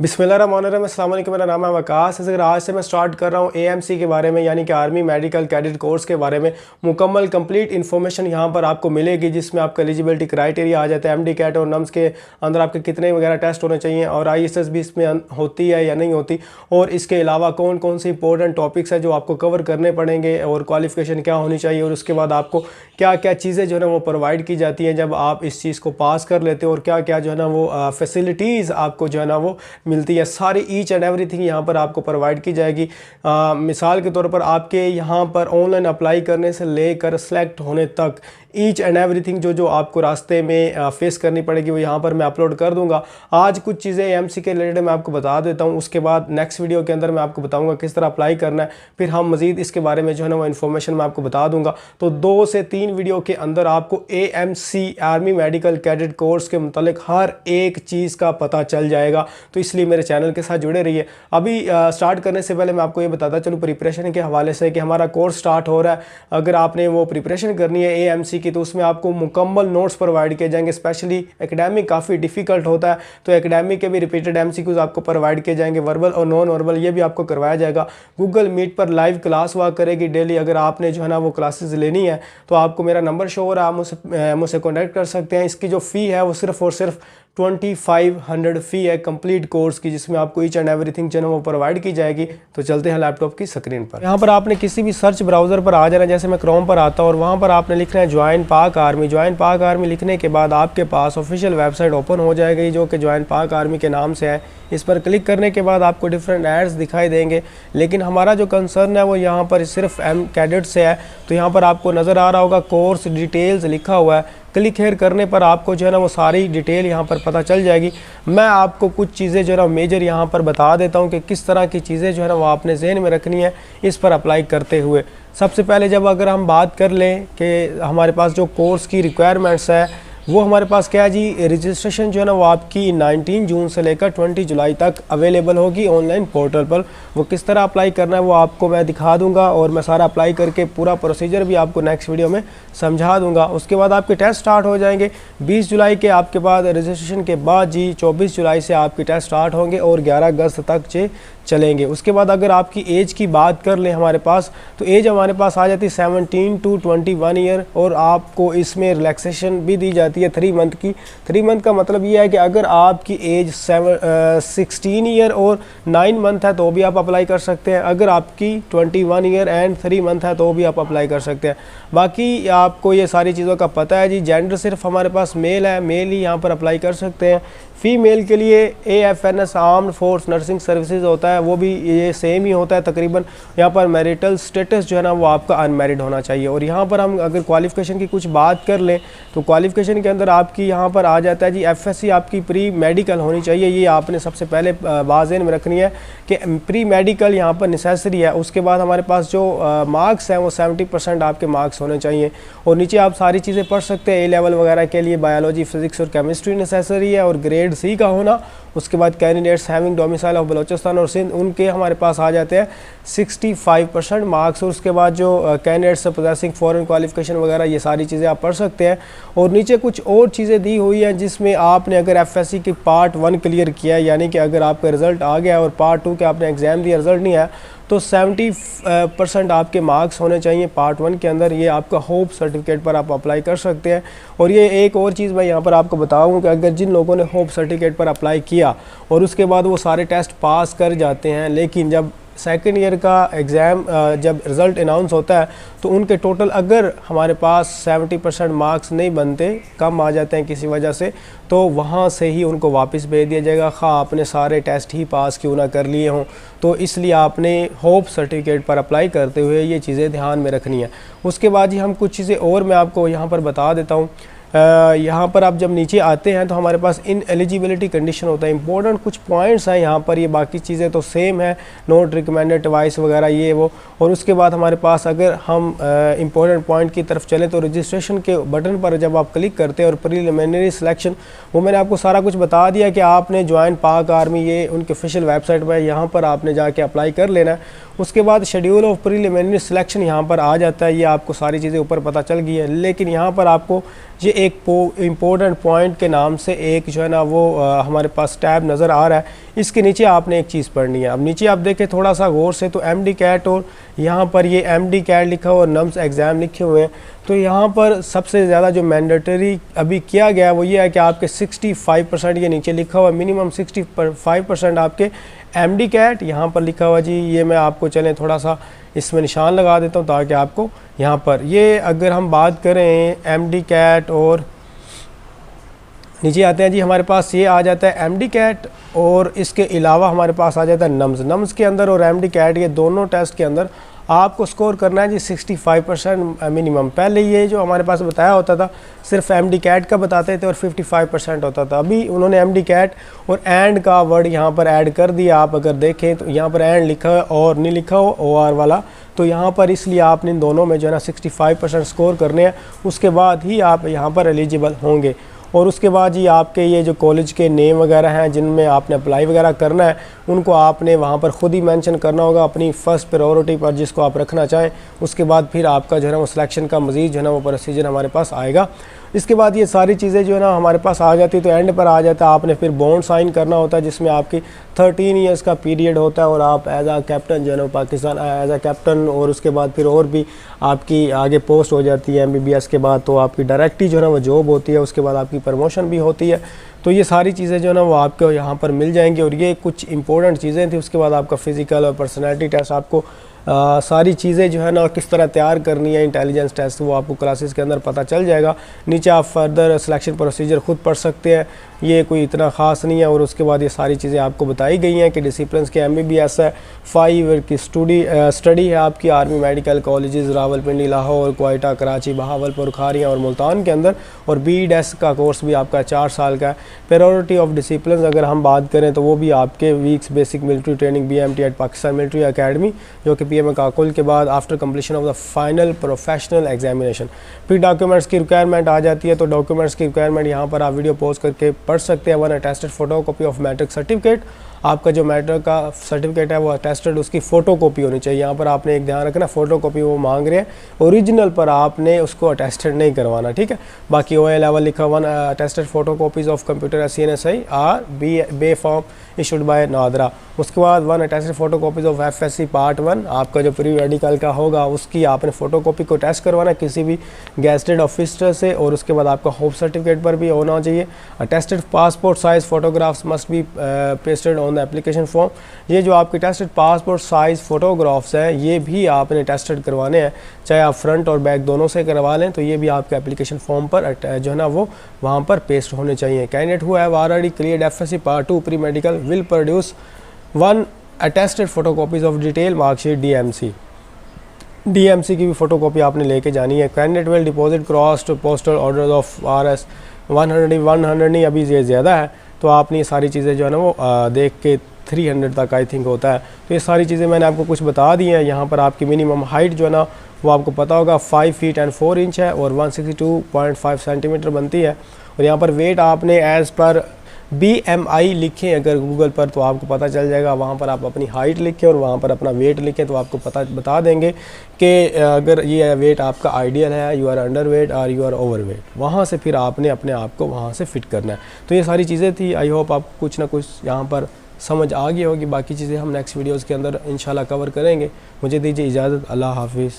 बिस्मिल्लाहिर्रहमानिर्रहीम, अस्सलाम वालेकुम। मेरा नाम है वकास। अगर आज से मैं स्टार्ट कर रहा हूँ एएमसी के बारे में, यानी कि आर्मी मेडिकल कैडेट कोर्स के बारे में मुकम्मल कंप्लीट इन्फॉर्मेशन यहाँ पर आपको मिलेगी, जिसमें आपका एलिजिबिलिटी क्राइटेरिया आ जाता है, एमडी कैट और नम्स के अंदर आपके कितने वगैरह टेस्ट होने चाहिए और आईएसएस भी इसमें होती है या नहीं होती, और इसके अलावा कौन कौन सी इंपॉर्टेंट टॉपिक्स है जो आपको कवर करने पड़ेंगे और क्वालिफिकेशन क्या होनी चाहिए, और उसके बाद आपको क्या क्या चीज़ें जो है ना वो प्रोवाइड की जाती हैं जब आप इस चीज़ को पास कर लेते हो, और क्या क्या जो है ना वो फैसिलिटीज़ आपको जो है ना वो मिलती है। सारी ईच एंड एवरीथिंग यहाँ पर आपको प्रोवाइड की जाएगी। मिसाल के तौर पर आपके यहाँ पर ऑनलाइन अप्लाई करने से लेकर सेलेक्ट होने तक ईच एंड एवरीथिंग जो जो आपको रास्ते में फेस करनी पड़ेगी वो यहाँ पर मैं अपलोड कर दूंगा। आज कुछ चीज़ें एएमसी के रिलेटेड मैं आपको बता देता हूँ, उसके बाद नेक्स्ट वीडियो के अंदर मैं आपको बताऊंगा किस तरह अप्लाई करना है, फिर हम मज़ीद इसके बारे में जो है ना वो इन्फॉर्मेशन मैं आपको बता दूंगा। तो 2 से 3 वीडियो के अंदर आपको AMC army medical cadet course के मुतालिक हर एक चीज़ का पता चल जाएगा, तो इसलिए मेरे चैनल के साथ जुड़े रहिए। अभी स्टार्ट करने से पहले मैं आपको ये बताता चलूँ प्रिपरेशन के हवाले से कि हमारा कोर्स स्टार्ट हो रहा है। अगर आपने वो प्रिपरेशन करनी है एएमसी की, तो उसमें आपको मुकम्मल नोट्स प्रोवाइड किए जाएंगे। स्पेशली एकेडमिक काफ़ी डिफिकल्ट होता है, तो एकेडमिक के भी रिपीटेड एमसीक्यूज आपको प्रोवाइड किए जाएंगे, वर्बल और नॉन वर्बल ये भी आपको करवाया जाएगा। गूगल मीट पर लाइव क्लास हुआ करेगी डेली। अगर आपने जो है ना वो क्लासेस लेनी है तो आपको मेरा नंबर शो हो रहा है, आप मुझसे कॉन्टैक्ट कर सकते हैं। इसकी जो फ़ी है वो सिर्फ और सिर्फ 2500 फ़ी है कंप्लीट कोर्स की, जिसमें आपको ईच एंड एवरीथिंग जो है वो प्रोवाइड की जाएगी। तो चलते हैं लैपटॉप की स्क्रीन पर। यहाँ पर आपने किसी भी सर्च ब्राउज़र पर आ जाना, जैसे मैं क्रोम पर आता हूँ और वहाँ पर आपने लिखना है ज्वाइन पाक आर्मी। ज्वाइन पाक आर्मी लिखने के बाद आपके पास ऑफिशियल वेबसाइट ओपन हो जाएगी जो कि ज्वाइन पाक आर्मी के नाम से है। इस पर क्लिक करने के बाद आपको डिफरेंट एड्स दिखाई देंगे, लेकिन हमारा जो कंसर्न है वो यहाँ पर सिर्फ कैडेट से है। तो यहाँ पर आपको नज़र आ रहा होगा कोर्स डिटेल्स लिखा हुआ है। क्लिक हेयर करने पर आपको जो है ना वो सारी डिटेल यहाँ पर पता चल जाएगी। मैं आपको कुछ चीज़ें जो है ना मेजर यहाँ पर बता देता हूँ कि किस तरह की चीज़ें जो है ना वो आपने जहन में रखनी है इस पर अप्लाई करते हुए। सबसे पहले जब अगर हम बात कर लें कि हमारे पास जो कोर्स की रिक्वायरमेंट्स है वो हमारे पास क्या है जी, रजिस्ट्रेशन जो है ना वो आपकी 19 जून से लेकर 20 जुलाई तक अवेलेबल होगी ऑनलाइन पोर्टल पर। वो किस तरह अप्लाई करना है वो आपको मैं दिखा दूंगा, और मैं सारा अप्लाई करके पूरा प्रोसीजर भी आपको नेक्स्ट वीडियो में समझा दूंगा। उसके बाद आपके टेस्ट स्टार्ट हो जाएंगे 20 जुलाई के। आपके बाद रजिस्ट्रेशन के बाद जी 24 जुलाई से आपके टेस्ट स्टार्ट होंगे और 11 अगस्त तक चलेंगे। उसके बाद अगर आपकी एज की बात कर लें हमारे पास, तो एज हमारे पास आ जाती है 17 to 21 ईयर, और आपको इसमें रिलैक्सेशन भी दी जाती है 3 मंथ की। 3 मंथ का मतलब ये है कि अगर आपकी एज 16 ईयर और 9 मंथ है तो भी आप अप्लाई कर सकते हैं। अगर आपकी 21 ईयर एंड 3 मंथ है तो भी आप अप्लाई कर सकते हैं। बाकी आपको ये सारी चीज़ों का पता है जी। जेंडर सिर्फ हमारे पास मेल है, मेल ही यहाँ पर अप्लाई कर सकते हैं। फ़ीमेल के लिए AFNS armed force nursing services होता है, वो भी ये सेम ही होता है तकरीबन। यहाँ पर मैरिटल स्टेटस जो है ना वो आपका अनमैरिड होना चाहिए। और यहाँ पर हम अगर क्वालिफ़िकेशन की कुछ बात कर लें तो क्वालिफ़िकेशन के अंदर आपकी यहाँ पर आ जाता है जी FSC आपकी प्री मेडिकल होनी चाहिए। ये आपने सबसे पहले बाज़ेन में रखनी है कि प्री मेडिकल यहाँ पर नेसेसरी है। उसके बाद हमारे पास जो मार्क्स हैं वो 70% आपके मार्क्स होने चाहिए। और नीचे आप सारी चीज़ें पढ़ सकते हैं। A लेवल वगैरह के लिए बायोलॉजी, फिजिक्स और केमिस्ट्री नेसेसरी है, और ग्रेड C का होना। उसके बाद candidates having domicile of Balochistan और सिंध, उनके हमारे पास आ जाते हैं 65% मार्क्स। और उसके बाद जो कैंडिडेट्स पोजेसिंग फॉरेन क्वालिफिकेशन वगैरह ये सारी चीज़ें आप पढ़ सकते हैं। और नीचे कुछ और चीज़ें दी हुई हैं जिसमें आपने अगर FSC की पार्ट 1 क्लियर किया है, यानी कि अगर आपका रिज़ल्ट आ गया और पार्ट 2 के आपने एग्ज़ाम दिया, रिज़ल्ट नहीं आया, तो 70% आपके मार्क्स होने चाहिए पार्ट 1 के अंदर। ये आपका होप सर्टिफिकेट पर आप अप्लाई कर सकते हैं। और ये एक और चीज़ मैं यहाँ पर आपको बताऊँ कि अगर जिन लोगों ने होप सर्टिफिकेट पर अप्लाई किया और उसके बाद वो सारे टेस्ट पास कर जाते हैं, लेकिन जब सेकेंड ईयर का एग्ज़ाम जब रिज़ल्ट अनाउंस होता है तो उनके टोटल अगर हमारे पास 70% मार्क्स नहीं बनते, कम आ जाते हैं किसी वजह से, तो वहाँ से ही उनको वापस भेज दिया जाएगा, खा आपने सारे टेस्ट ही पास क्यों ना कर लिए हों। तो इसलिए आपने होप सर्टिफिकेट पर अप्लाई करते हुए ये चीज़ें ध्यान में रखनी है। उसके बाद ही हम कुछ चीज़ें और मैं आपको यहाँ पर बता देता हूँ। यहाँ पर आप जब नीचे आते हैं तो हमारे पास इन एलिजिबिलिटी कंडीशन होता है। इंपॉर्टेंट कुछ पॉइंट्स हैं यहाँ पर, ये बाकी चीज़ें तो सेम है, नोट रिकमेंडेड डिवाइस वगैरह ये वो। और उसके बाद हमारे पास अगर हम इंपॉर्टेंट पॉइंट की तरफ चलें तो रजिस्ट्रेशन के बटन पर जब आप क्लिक करते हैं और प्रीलिमिनरी सिलेक्शन, वो मैंने आपको सारा कुछ बता दिया कि आपने ज्वाइन पाक आर्मी ये उनके ऑफिशियल वेबसाइट पर, यहाँ पर आपने जाके अप्लाई कर लेना है। उसके बाद शेड्यूल ऑफ प्रीलिमिनरी सिलेक्शन यहाँ पर आ जाता है। ये आपको सारी चीज़ें ऊपर पता चल गई है, लेकिन यहाँ पर आपको ये एक इम्पोर्टेंट पॉइंट के नाम से एक जो है ना वो हमारे पास टैब नज़र आ रहा है, इसके नीचे आपने एक चीज़ पढ़नी है। अब नीचे आप देखें थोड़ा सा गौर से, तो MD कैट और यहाँ पर ये MD कैट लिखा हुआ और नम्स एग्ज़ाम लिखे हुए हैं। तो यहाँ पर सबसे ज़्यादा जो मैंडेटरी अभी किया गया है वो ये है कि आपके 65% ये नीचे लिखा हुआ है, मिनिमम 65% आपके MD कैट यहाँ पर लिखा हुआ जी। ये मैं आपको चलें थोड़ा सा इसमें निशान लगा देता हूँ ताकि आपको यहाँ पर ये अगर हम बात करें MD कैट और नीचे आते हैं जी, हमारे पास ये आ जाता है MD कैट और इसके अलावा हमारे पास आ जाता है नम्स के अंदर और MD कैट, ये दोनों टेस्ट के अंदर आपको स्कोर करना है जी 65% मिनिमम। पहले ये जो हमारे पास बताया होता था सिर्फ MD कैट का बताते थे और 55% होता था। अभी उन्होंने MD कैट और एंड का वर्ड यहाँ पर ऐड कर दिया। आप अगर देखें तो यहाँ पर एंड लिखा है और नहीं लिखा हो OR वाला, तो यहाँ पर इसलिए आपने इन दोनों में जो है ना 65% स्कोर करने हैं, उसके बाद ही आप यहाँ पर एलिजिबल होंगे। और उसके बाद ये आपके ये जो कॉलेज के नेम वगैरह हैं जिनमें आपने अप्लाई वगैरह करना है, उनको आपने वहाँ पर ख़ुद ही मेंशन करना होगा अपनी फ़र्स्ट प्रायोरिटी पर जिसको आप रखना चाहें। उसके बाद फिर आपका जो है ना वो सिलेक्शन का मज़ीद जो है ना वो प्रोसीजर हमारे पास आएगा। इसके बाद ये सारी चीज़ें जो है ना हमारे पास आ जाती है, तो एंड पर आ जाता है आपने फिर बॉन्ड साइन करना होता है जिसमें आपकी 13 ईयर्स का पीरियड होता है और आप एज आ कैप्टन जो है ना पाकिस्तान एज आ कैप्टन, और उसके बाद फिर और भी आपकी आगे पोस्ट हो जाती है MBBS के बाद, तो आपकी डायरेक्टली जो है ना वो जॉब होती है, उसके बाद आपकी प्रमोशन भी होती है। तो ये सारी चीज़ें जो है ना वो आपको यहाँ पर मिल जाएंगी और ये कुछ इंपॉर्टेंट चीज़ें थी। उसके बाद आपका फ़िज़िकल और पर्सनैलिटी टेस्ट, आपको सारी चीज़ें जो है ना किस तरह तैयार करनी है, इंटेलिजेंस टेस्ट, वो आपको क्लासेस के अंदर पता चल जाएगा। नीचे आप फर्दर सिलेक्शन प्रोसीजर खुद पढ़ सकते हैं, ये कोई इतना ख़ास नहीं है। और उसके बाद ये सारी चीज़ें आपको बताई गई हैं कि डिसिप्लिन के MBBS है, 5 ईयर की स्टडी है आपकी army medical colleges Rawalpindi, Lahore, Quetta, Karachi, Bahawalpur, Kharian और मुल्तान के अंदर, और BDS का कोर्स भी आपका 4 साल का है। प्रायोरिटी ऑफ डिसिप्लिन अगर हम बात करें तो वो भी आपके weeks basic military training BMT at Pakistan military academy, जो कि PM काकुल के बाद after completion of the final professional examination. फिर डॉक्यूमेंट्स की रिक्वायरमेंट आ जाती है, तो डॉक्यूमेंट्स की रिक्वायरमेंट यहाँ पर आप वीडियो पॉज करके पढ़ सकते हैं। 1 attested photocopy of matric certificate, आपका जो मैट्रिक का सर्टिफिकेट है वो अटेस्टेड उसकी फ़ोटोकॉपी होनी चाहिए। यहाँ पर आपने एक ध्यान रखना, फ़ोटोकॉपी वो मांग रहे हैं, ओरिजिनल पर आपने उसको अटेस्टेड नहीं करवाना, ठीक है। बाकी OA लेवल लिखा 1 attested photocopies of computer CNSI or B form issued by NADRA. उसके बाद 1 attested photocopies of FSC part 1, आपका जो प्री मेडिकल का होगा उसकी आपने फ़ोटोकॉपी को टेस्ट करवाना किसी भी गेस्टेड ऑफिसर से, और उसके बाद आपका होप सर्टिफिकेट पर भी होना चाहिए। Attested passport size photographs must be pasted on the application form. ये जो आपके टेस्टेड पासपोर्ट साइज़ फ़ोटोग्राफ्स हैं ये भी आपने टेस्टेड करवाने हैं, चाहे आप फ्रंट और बैक दोनों से करवा लें, तो ये भी आपके एप्लीकेशन फॉर्म पर जो है ना वो वहाँ पर पेस्ट होने चाहिए। Candidate who have already cleared FSC part 2 pre medical will produce 1 attested photocopies of detail marksheet DMC की भी फ़ोटोकॉपी आपने लेके जानी है। Candidate will deposit crossed postal order of RS 100 नहीं, अभी ये ज़्यादा है, तो आपने ये सारी चीज़ें जो है ना वो देख के 300 तक आई थिंक होता है। तो ये सारी चीज़ें मैंने आपको कुछ बता दी हैं। यहाँ पर आपकी मिनिमम हाइट जो है ना वो आपको पता होगा 5 फीट एंड 4 इंच है और 162.5 सेंटीमीटर बनती है। और यहाँ पर वेट आपने एज़ पर BMI लिखें अगर गूगल पर, तो आपको पता चल जाएगा। वहाँ पर आप अपनी हाइट लिखें और वहाँ पर अपना वेट लिखें, तो आपको बता देंगे कि अगर ये वेट आपका आइडियल है, यू आर अंडर वेट और यू आर ओवर वेट, वहाँ से फिर आपने अपने आप को वहाँ से फ़िट करना है। तो ये सारी चीज़ें थी। आई होप आप कुछ ना कुछ यहाँ पर समझ आ गई होगी। बाकी चीज़ें हम नेक्स्ट वीडियोज़ के अंदर इंशाल्लाह कवर करेंगे। मुझे दीजिए इजाज़त, अल्लाह हाफिज़।